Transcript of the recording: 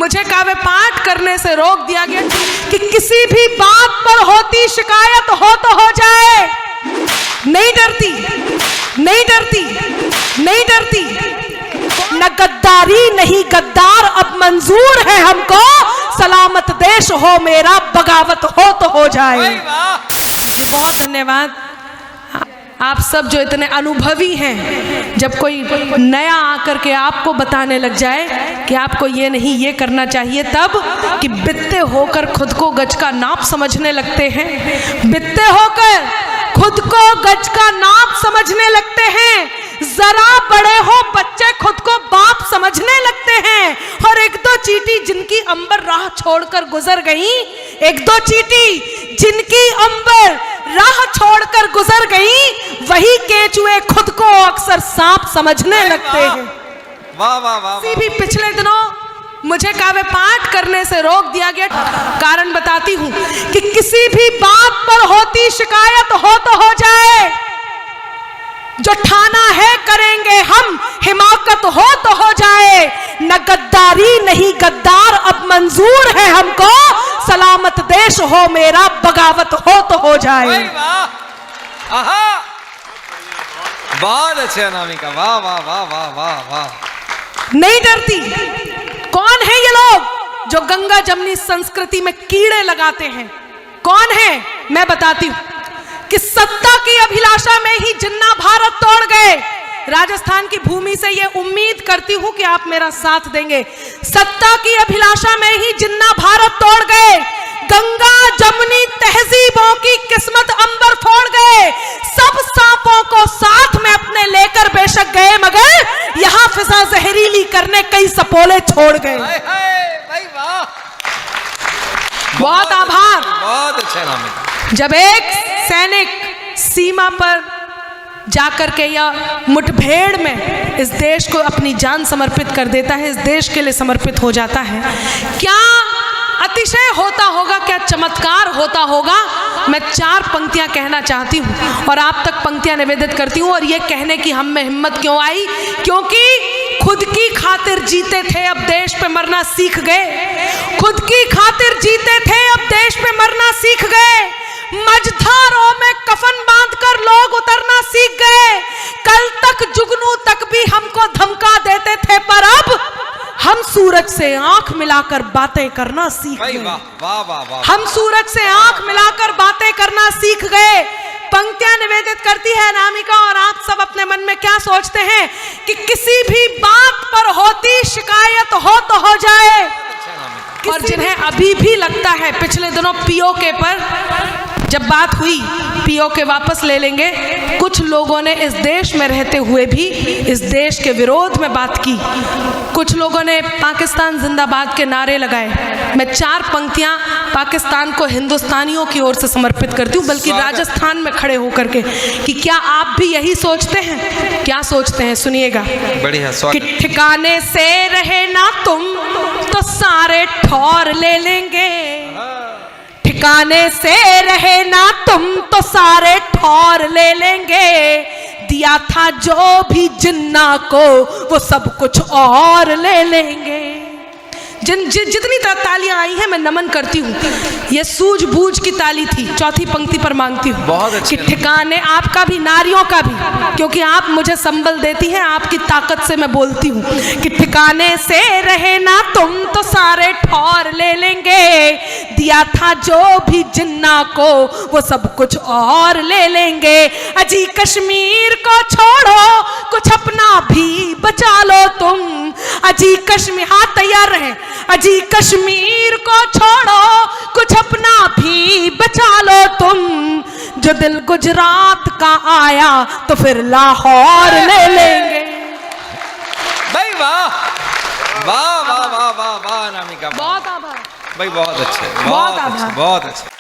मुझे काव्य पाठ करने से रोक दिया गया कि किसी भी बात पर होती शिकायत हो तो हो जाए। नहीं डरती, नहीं डरती, नहीं डरती। न गद्दारी नहीं गद्दार अब मंजूर है हमको, सलामत देश हो मेरा बगावत हो तो हो जाए। जी बहुत धन्यवाद। आप सब जो इतने अनुभवी हैं, जब कोई नया आकर के आपको बताने लग जाए कि आपको ये नहीं ये करना चाहिए, तब कि बित्ते होकर खुद को गज का नाप समझने लगते हैं। बित्ते होकर खुद को गज का नाप समझने लगते हैं। जरा बड़े हो बच्चे खुद को बाप समझने लगते हैं। और एक दो चींटी जिनकी अंबर राह छोड़कर गुजर गई, एक दो चींटी जिनकी अंबर राह छोड़कर गुजर गई, वही केंचुए खुद को अक्सर सांप समझने लगते हैं। वाह वाह वाह। किसी भी पिछले दिनों मुझे काव्य पाठ करने से रोक दिया गया। कारण बताती हूं कि किसी भी बात पर होती शिकायत हो तो हो जाए। जो ठाना है करेंगे हम, हिमाकत हो तो हो जाए। न गद्दारी नहीं गद्दार अब मंजूर है हमको, सलामत देश हो मेरा बगावत हो तो हो जाए। बहुत अच्छे अनामिका, वाह वाह वाह वाह वाह वाह। नहीं डरती। कौन है ये लोग जो गंगा जमनी संस्कृति में कीड़े लगाते हैं? कौन है? मैं बताती हूं कि सत्ता की अभिलाषा में ही जिन्ना भारत तोड़ गए। राजस्थान की भूमि से ये उम्मीद करती हूं कि आप मेरा साथ देंगे। सत्ता की अभिलाषा में ही जिन्ना भारत तोड़ गए। गंगा जमुनी तहजीबों की किस्मत अंबर फोड़ गए। सब सांपों को साथ में अपने लेकर बेशक गए, मगर यहां फिजा जहरीली करने कई सपोले छोड़ गए। बहुत आभार। बहुत अच्छा नाम। जब एक सैनिक सीमा पर जाकर के या मुठभेड़ में इस देश को अपनी जान समर्पित कर देता है, इस देश के लिए समर्पित हो जाता है, क्या अतिशय होता होगा, क्या चमत्कार होता होगा। मैं 4 पंक्तियां कहना चाहती हूं और आप तक पंक्तियां निवेदित करती हूं। और ये कहने की हम में हिम्मत क्यों आई? क्योंकि खुद की खातिर जीते थे, अब देश पे मरना सीख गए। खुद की खातिर जीते थे, अब देश पे मरना सीख गए। मझधारों में कफन बांधकर लोग उतरना सीख गए। कल तक जुगनू तक भी हमको धमका देते थे, पर अब हम सूरज से आंख मिलाकर बातें करना सीख गए। वाह वाह वाह। हम सूरज से आंख मिलाकर बातें करना सीख गए। पंक्तियां निवेदित करती है अनामिका, और आप सब अपने मन में क्या सोचते हैं कि किसी भी बात पर होती शिकायत हो तो हो जाए। और जिन्हें अभी भी लगता है, पिछले दिनों पीओके पर जब बात हुई, पीओके वापस ले लेंगे, कुछ लोगों ने इस देश में रहते हुए भी इस देश के विरोध में बात की। कुछ लोगों ने पाकिस्तान जिंदाबाद के नारे लगाए। मैं 4 पंक्तियां पाकिस्तान को हिंदुस्तानियों की ओर से समर्पित करती हूँ, बल्कि राजस्थान में खड़े होकर के, कि क्या आप भी यही सोचते हैं? क्या सोचते हैं? सुनिएगा। बढ़िया। कि ठिकाने से रहे ना तुम तो सारे ठौर ले लेंगे। ठिकाने से रहे ना तुम तो सारे ठौर ले लेंगे। दिया था जो भी जिन्ना को वो सब कुछ और ले लेंगे। जितनी तालियां आई हैं मैं नमन करती हूँ। ये सूझबूझ की ताली थी। चौथी पंक्ति पर मांगती हूँ बहुत अच्छे। कि ठिकाने आपका भी, नारियों का भी, क्योंकि आप मुझे संबल देती हैं, आपकी ताकत से मैं बोलती हूँ कि ठिकाने से रहे ना तुम तो सारे ठौर ले लेंगे। दिया था जो भी जिन्ना को वो सब कुछ और ले लेंगे। अजी कश्मीर को छोड़ो, कुछ अपना भी बचा लो तुम। अजी कश्मीर, हाथ तैयार रहे। अजी कश्मीर को छोड़ो, कुछ अपना भी बचा लो तुम। जो दिल गुजरात का आया तो फिर लाहौर ले लेंगे। भाई वाह वाह वाह वाह वाह वाह अनामिका। बहुत आभार भाई, बहुत अच्छे, बहुत आभार। बहुत अच्छे।